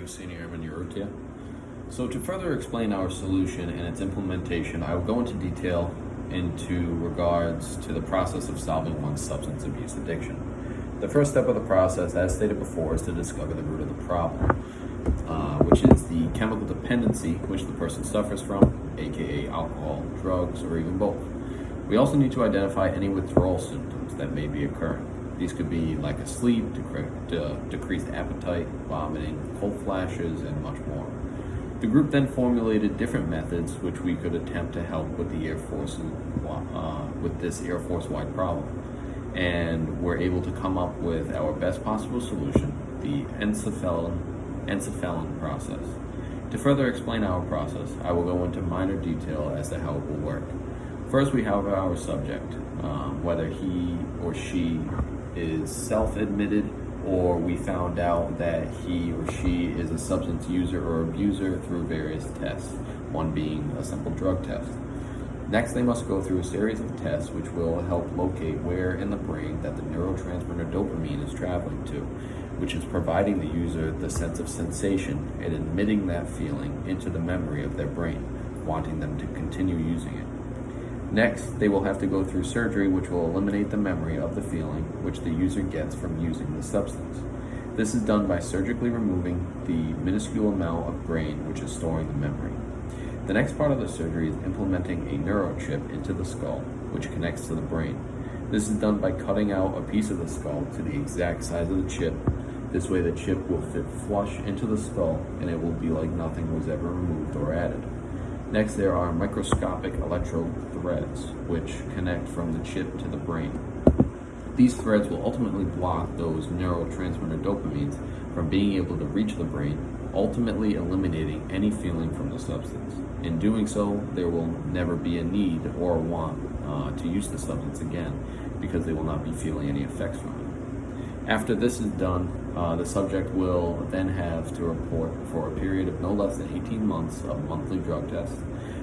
you, Senior Airman Urrutia. So to further explain our solution and its implementation, I will go into detail into regards to the process of solving one's substance abuse addiction. The first step of the process, as stated before, is to discover the root of the problem, which is the chemical dependency which the person suffers from, aka alcohol, drugs, or even both. We also need to identify any withdrawal symptoms that may be occurring. These could be lack of sleep, decreased appetite, vomiting, cold flashes, and much more. The group then formulated different methods which we could attempt to help with the Air Force with this Air Force-wide problem, and we're able to come up with our best possible solution, the encephalin process. To further explain our process, I will go into minor detail as to how it will work. First, we have our subject, whether he or she is self-admitted or we found out that he or she is a substance user or abuser through various tests, one being a simple drug test. Next, they must go through a series of tests which will help locate where in the brain that the neurotransmitter dopamine is traveling to, which is providing the user the sense of sensation and admitting that feeling into the memory of their brain, wanting them to continue using it. Next, they will have to go through surgery which will eliminate the memory of the feeling which the user gets from using the substance. This is done by surgically removing the minuscule amount of brain which is storing the memory. The next part of the surgery is implementing a neurochip into the skull, which connects to the brain. This is done by cutting out a piece of the skull to the exact size of the chip. This way the chip will fit flush into the skull and it will be like nothing was ever removed or added. Next, there are microscopic electrode threads which connect from the chip to the brain. These threads will ultimately block those neurotransmitter dopamines from being able to reach the brain, ultimately eliminating any feeling from the substance. In doing so, there will never be a need or a want to use the substance again because they will not be feeling any effects from it. After this is done, the subject will then have to report for a period of no less than 18 months of monthly drug tests.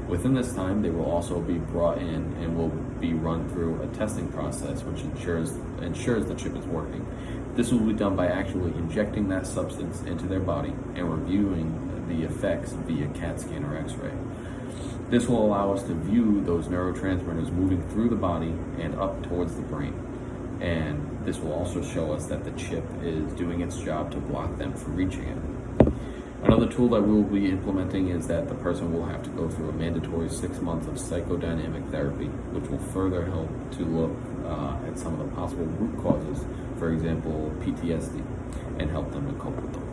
Within this time, they will also be brought in and will be run through a testing process which ensures the chip is working. This will be done by actually injecting that substance into their body and reviewing the effects via CAT scan or X-ray. This will allow us to view those neurotransmitters moving through the body and up towards the brain. And this will also show us that the chip is doing its job to block them from reaching it. Another tool that we will be implementing is that the person will have to go through a mandatory 6 months of psychodynamic therapy, which will further help to look at some of the possible root causes, for example, PTSD, and help them to cope with those.